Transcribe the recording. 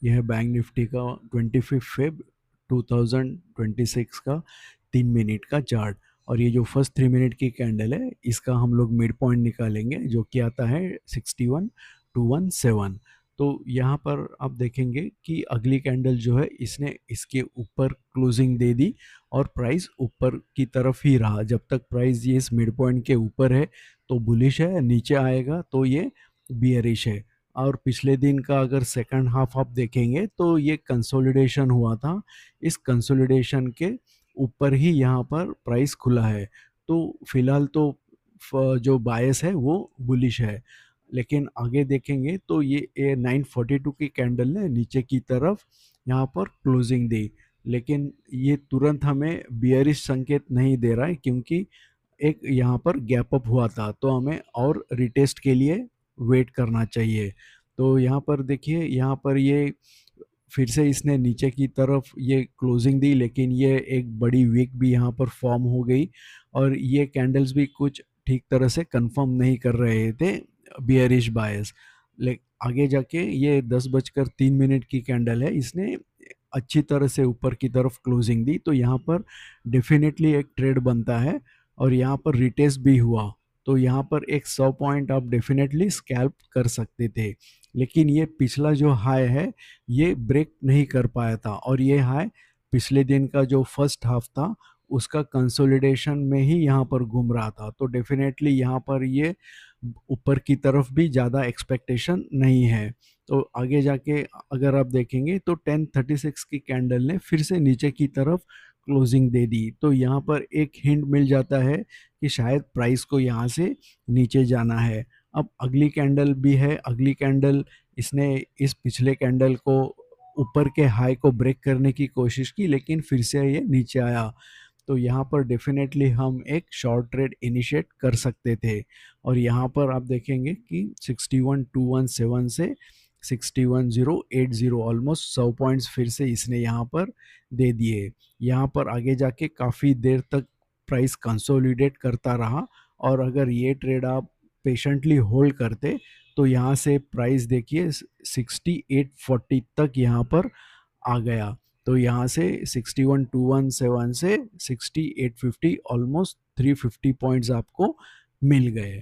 यह है bank Nifty का 25 फेब 2026 का 3 मिनट का चार्ट। और ये जो फर्स्ट 3 मिनट की कैंडल है इसका हम लोग मिड पॉइंट निकालेंगे जो कि आता है 61,217। तो यहाँ पर आप देखेंगे कि अगली कैंडल जो है इसने इसके ऊपर क्लोजिंग दे दी और प्राइस ऊपर की तरफ ही रहा। जब तक प्राइस ये इस मिड पॉइंट के ऊपर है तो बुलिश है, नीचे आएगा तो ये बियरिश है। और पिछले दिन का अगर सेकंड हाफ आप देखेंगे तो ये कंसोलिडेशन हुआ था, इस कंसोलिडेशन के ऊपर ही यहाँ पर प्राइस खुला है। तो फिलहाल तो जो बायस है वो बुलिश है। लेकिन आगे देखेंगे तो ये 942 की कैंडल ने नीचे की तरफ यहाँ पर क्लोजिंग दी, लेकिन ये तुरंत हमें बियरिश संकेत नहीं दे रहा है क्योंकि एक यहाँ पर गैप अप हुआ था, तो हमें और रिटेस्ट के लिए वेट करना चाहिए। तो यहाँ पर देखिए, यहाँ पर ये फिर से इसने नीचे की तरफ ये क्लोजिंग दी, लेकिन ये एक बड़ी वीक भी यहाँ पर फॉर्म हो गई और ये कैंडल्स भी कुछ ठीक तरह से कंफर्म नहीं कर रहे थे बियरिश बायस। ले आगे जाके ये 10:03 की कैंडल है, इसने अच्छी तरह से ऊपर की तरफ क्लोजिंग दी, तो यहाँ पर डेफिनेटली एक ट्रेड बनता है और यहाँ पर रिटेस्ट भी हुआ। तो यहाँ पर एक 100 पॉइंट आप डेफिनेटली स्कैल्प कर सकते थे, लेकिन ये पिछला जो हाई है ये ब्रेक नहीं कर पाया था और ये हाई पिछले दिन का जो फर्स्ट हाफ था उसका कंसोलिडेशन में ही यहाँ पर घूम रहा था। तो डेफिनेटली यहाँ पर ये ऊपर की तरफ भी ज़्यादा एक्सपेक्टेशन नहीं है। तो आगे जाके अगर आप देखेंगे तो 10:36 की कैंडल ने फिर से नीचे की तरफ क्लोजिंग दे दी, तो यहाँ पर एक हिंट मिल जाता है कि शायद प्राइस को यहाँ से नीचे जाना है। अब अगली कैंडल भी है, अगली कैंडल इसने इस पिछले कैंडल को ऊपर के हाई को ब्रेक करने की कोशिश की, लेकिन फिर से ये नीचे आया। तो यहाँ पर डेफिनेटली हम एक शॉर्ट ट्रेड इनिशिएट कर सकते थे। और यहाँ पर आप देखेंगे कि 61,217 से 61,080 ऑलमोस्ट 100 पॉइंट्स फिर से इसने यहाँ पर दे दिए। यहाँ पर आगे जाके काफ़ी देर तक प्राइस कंसोलिडेट करता रहा और अगर ये ट्रेड आप पेशेंटली होल्ड करते तो यहाँ से प्राइस देखिए 6840 तक यहाँ पर आ गया। तो यहाँ से 61,217 से 6850 ऑलमोस्ट 350 पॉइंट्स आपको मिल गए।